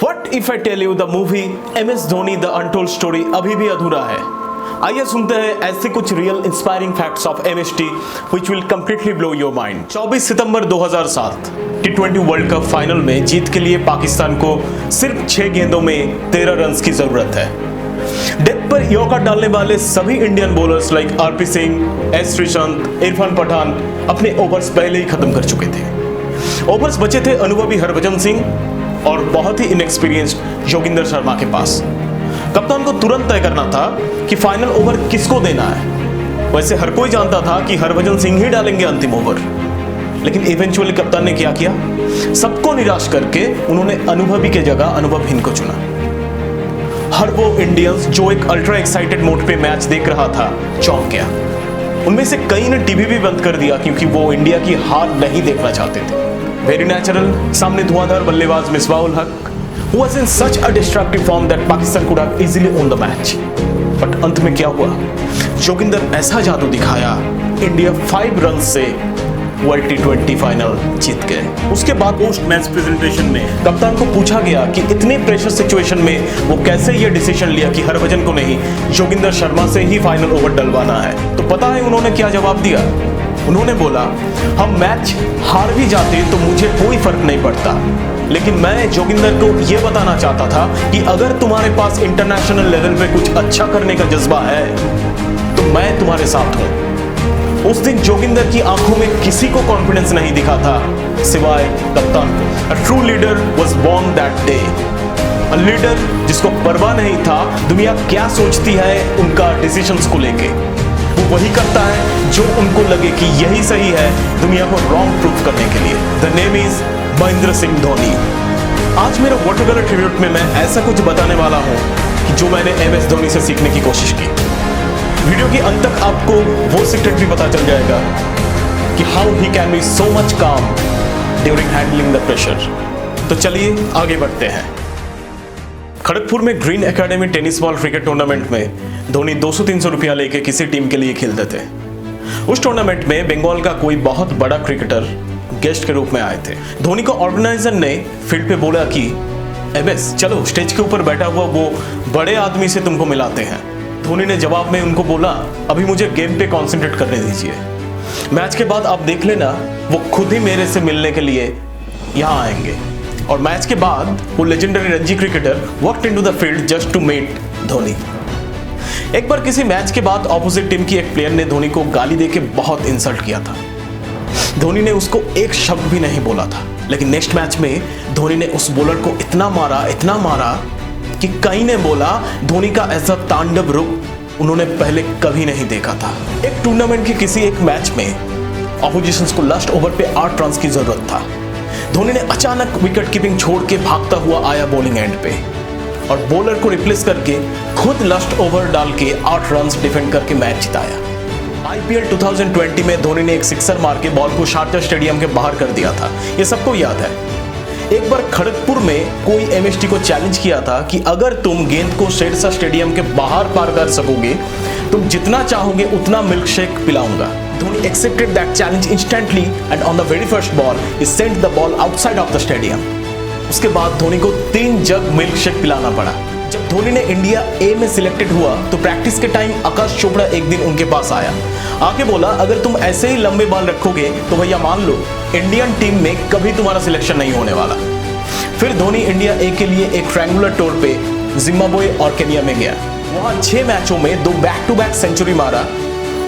What if I tell you the movie MS Dhoni the untold story अभी भी अधूरा है? आइए सुनते हैं ऐसे कुछ real inspiring facts of MST which will completely blow your mind। 24 September 2007 T20 world cup final में जीत के लिए पाकिस्तान को सिर्फ 6 गेंदों में 13 रन की जरूरत है। डेथ पर यॉर्कर डालने वाले सभी Indian bowlers like RP Singh, S Sreesanth, Irfan Pathan अपने ओवर्स पहले ही खत्म कर चुके थे। ओवर्स बचे थे अनुभवी हरभजन सिंह और बहुत ही इनएक्सपीरियंस्ड जोगिंदर शर्मा के पास। कप्तान को तुरंत तय करना था कि फाइनल ओवर किसको देना है। वैसे हर कोई जानता था कि हरभजन सिंह ही डालेंगे अंतिम ओवर, लेकिन इवेंचुअली कप्तान ने क्या किया, सबको निराश करके उन्होंने अनुभवी के जगह अनुभवहीन को चुना। हर वो इंडियंस जो एक अल्ट्रा एक्साइटेड मोड पे मैच देख रहा था चौंक गया। उनमें से कई ने टीवी भी बंद कर दिया क्योंकि वो इंडिया की हार नहीं देखना चाहते थे। वेरी नेचुरल, सामने धुआंधार बल्लेबाज Misbah ul Haq who was in such a destructive form that Pakistan could have easily won the match। But अंत में क्या हुआ, जोगिंदर ऐसा जादू दिखाया, इंडिया 5 रन से वर्ल्ड T20 फाइनल जीत गए। उसके बाद पोस्ट मैच प्रेजेंटेशन में कप्तान को पूछा गया कि इतने प्रेशर सिचुएशन में वो कैसे ये डिसीजन लिया कि हरभजन को नहीं जोगिंदर शर्मा से ही फाइनल ओवर डलवाना है। तो पता है उन्होंने क्या जवाब दिया? उन्होंने बोला, हम मैच हार भी जाते तो मुझे कोई फर्क नहीं पड़ता, लेकिन मैं जोगिंदर को यह बताना चाहता था कि अगर तुम्हारे पास इंटरनेशनल लेवल पे कुछ अच्छा करने का जज्बा है तो मैं तुम्हारे साथ हूं। उस दिन जोगिंदर की आंखों में किसी को कॉन्फिडेंस नहीं दिखा था सिवाय कप्तान को। A true leader was born that day. A leader जिसको परवाह नहीं था दुनिया क्या सोचती है उनका डिसीजंस को लेके। वो वही करता है जो उनको लगे कि यही सही है, दुनिया को रॉन्ग प्रूफ करने के लिए। The name is Mahendra Singh Dhoni. आज मेरे वाटर कलर ट्रिब्यूट में मैं ऐसा कुछ बताने वाला हूं कि जो मैंने MS धोनी से सीखने की कोशिश की। वीडियो के अंत तक आपको वो सीक्रेट भी पता चल जाएगा कि how he can be so much काम ड्यूरिंग हैंडलिंग द प्रेशर। तो चलिए आगे बढ़ते हैं। खड़गपुर में green academy tennis ball cricket tournament में धोनी 200-300 रुपया लेके किसी टीम के लिए खेलते थे। उस टूर्नामेंट में बंगाल का कोई बहुत बड़ा क्रिकेटर गेस्ट के रूप में आए थे। धोनी को ऑर्गेनाइजर ने फील्ड पे बोला कि MS चलो स्टेज के ऊपर बैठा हुआ वो बड़े आदमी से तुमको मिलाते हैं। धोनी ने जवाब में उनको बोला, अभी मुझे गेम पे कॉन्सेंट्रेट करने दीजिए, मैच के बाद आप देख लेना, वो खुद ही मेरे से मिलने के लिए यहाँ आएंगे। और मैच के बाद वो legendary Ranji cricketer walked into the field just to meet Dhoni. एक बार किसी मैच के बाद ऑपोजिट टीम की एक प्लेयर ने धोनी को गाली देके बहुत इंसल्ट किया था। धोनी ने उसको एक शब्द भी नहीं बोला था, लेकिन नेक्स्ट मैच में धोनी ने उस बॉलर को इतना मारा कि कई ने बोला धोनी का ऐसा तांडव रूप उन्होंने पहले कभी नहीं देखा था। एक टूर्नामेंट के किसी एक मैच में ऑपोजिशंस को लास्ट ओवर पे 8 रन की जरूरत था। धोनी ने अचानक विकेट कीपिंग छोड़ के भागता हुआ आया बॉलिंग एंड पे और बॉलर को रिप्लेस करके खुद लास्ट ओवर डाल के 8 रन डिफेंड करके मैच जिताया। IPL 2020 में धोनी ने एक सिक्सर मार के बॉल को शारजाह स्टेडियम के बाहर कर दिया था, ये सबको याद है। एक बार खड़गपुर में कोई MST को चैलेंज किया था कि अगर तुम गेंद को शारजाह स्टेडियम के बाहर पार कर सकोगे तुम जितना चाहोगे उतना मिल्क शेक पिलाऊंगा। Dhoni accepted that challenge instantly and on the very first ball ही sent the ball outside of the stadium. उसके बाद धोनी को 3 जग मिल्क शेक पिलाना पड़ा। जब धोनी ने इंडिया A में सिलेक्टेड हुआ तो प्रैक्टिस के टाइम आकाश चोपड़ा एक दिन उनके पास आके बोला, अगर तुम ऐसे ही लंबे बाल रखोगे तो भैया मान लो इंडियन टीम में कभी तुम्हारा सिलेक्शन नहीं होने वाला। फिर धोनी इंडिया A के लिए एक ट्रायंगुलर टूर पे जिम्बाब्वे और केन्या में गया। वहां 6 मैचों में 2 बैक टू बैक सेंचुरी मारा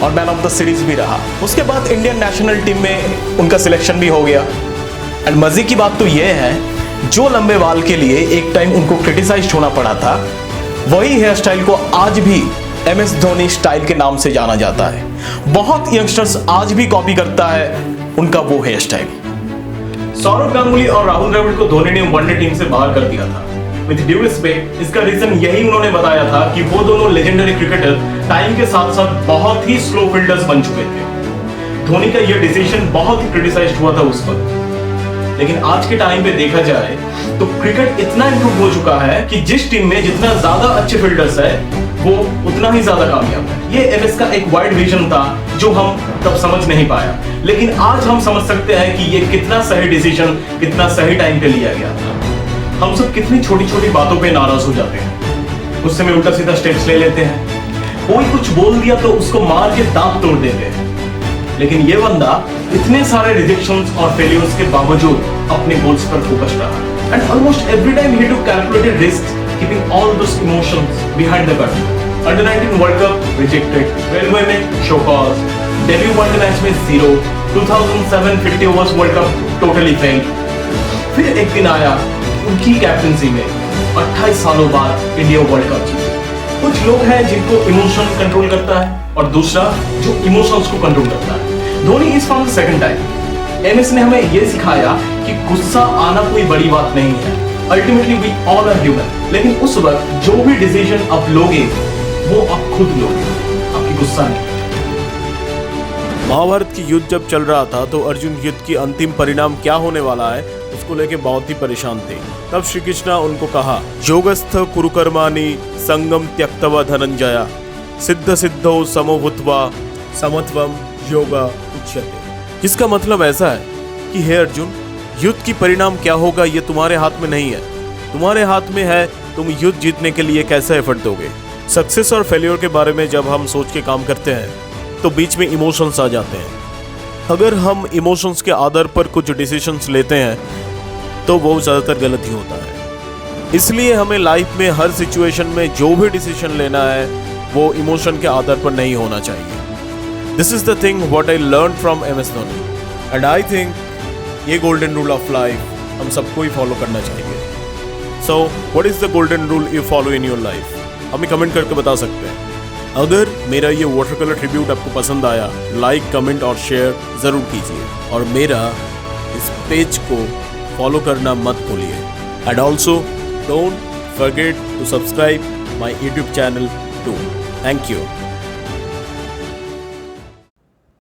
और मैन ऑफ द सीरीज भी रहा। उसके बाद इंडियन नेशनल टीम में उनका सिलेक्शन भी हो गया। एंड मजे की बात तो यह है, जो लंबे बाल के लिए एक टाइम उनको क्रिटिसाइज होना पड़ा था, वही हेयर स्टाइल को आज भी MS धोनी स्टाइल के नाम से जाना जाता है। बहुत यंगस्टर्स आज भी कॉपी करता है उनका वो हेयर स्टाइल। सौरव गांगुली और राहुल द्रविड़ को धोनी ने वनडे टीम से बाहर कर दिया था। विद ड्यू रिस्पेक्ट, इसका रीजन यही उन्होंने बताया था कि वो दोनों लेजेंडरी क्रिकेटर टाइम के साथ साथ बहुत ही स्लो फील्डर्स बन चुके थे। धोनी का यह डिसीजन बहुत ही क्रिटिसाइज हुआ था उस वक्त, लेकिन आज के टाइम पे देखा जाए तो क्रिकेट इतना इंप्रूव हो चुका है कि जिस टीम में जितना ज्यादा अच्छे फील्डर्स है वो उतना ही ज्यादा कामयाब है। ये MS का एक वाइड विजन था जो हम तब समझ नहीं पाया, लेकिन आज हम समझ सकते हैं कि ये कितना सही डिसीजन कितना सही टाइम पे लिया गया था। हम सब कितनी छोटी छोटी बातों पे नाराज हो जाते हैं, गुस्से में उल्टा सीधा स्टेप्स ले लेते हैं, कोई कुछ बोल दिया तो उसको मार के दांत तोड़ देते हैं। लेकिन ये बंदा इतने सारे रिजेक्शंस और फेलियर्स के बावजूद अपने गोल्स पर फोकस रहा एंड ऑलमोस्ट एवरी टाइम ही took calculated risk, keeping all those emotions behind the curtain. Under 19 world cup rejected, railway में show cause, debut one day match में 0, 2007 50 overs world cup totally fail. फिर एक दिन आया उनकी कैप्टनसी में 28 सालों बाद इंडिया वर्ल्ड कप जीते। कुछ लोग हैं जिनको इमोशन कंट्रोल करता है और दूसरा जो इमोशंस को कंट्रोल करता है। Dhoni is from the second time. MS ने हमें यह सिखाया कि गुस्सा आना कोई बड़ी बात नहीं है। Ultimately we all are human. लेकिन उस वक्त जो भी डिसीजन आप लोगे वो आप खुद लोगे, आपकी गुस्सा नहीं। महाभारत की युद्ध जब चल रहा था तो अर्जुन युद्ध की अंतिम परिणाम क्या होने वाला है उसको लेके बहुत ही परेशान थे। तब श्री कृष्णा उनको कहा, योगस्थ कुरुकर्माणि संगम त्यक्तवा धनंजया सिद्ध सिद्धौ समो भूत्वा समत्वम योगा उच्यते। जिसका मतलब ऐसा है कि हे अर्जुन, युद्ध की परिणाम क्या होगा ये तुम्हारे हाथ में नहीं है। तुम्हारे हाथ में है तुम युद्ध जीतने के लिए कैसा एफर्ट दोगे। सक्सेस और फेलियर के बारे में जब हम सोच के काम करते हैं तो बीच में इमोशंस आ जाते हैं। अगर हम इमोशंस के आधार पर कुछ डिसीजंस लेते हैं तो वो ज़्यादातर गलत ही होता है। इसलिए हमें लाइफ में हर सिचुएशन में जो भी डिसीजन लेना है वो इमोशन के आधार पर नहीं होना चाहिए। This is the thing what I learn from MS Dhoni and I think ये गोल्डन रूल ऑफ लाइफ हम सबको ही फॉलो करना चाहिए। So what is the golden rule you follow in your life, हमें कमेंट करके बता सकते हैं। अगर मेरा ये वाटर कलर ट्रिब्यूट आपको पसंद आया, लाइक कमेंट और शेयर ज़रूर कीजिए और मेरा इस पेज को फॉलो करना मत भूलिए। And also don't forget to subscribe my YouTube channel too. Thank you.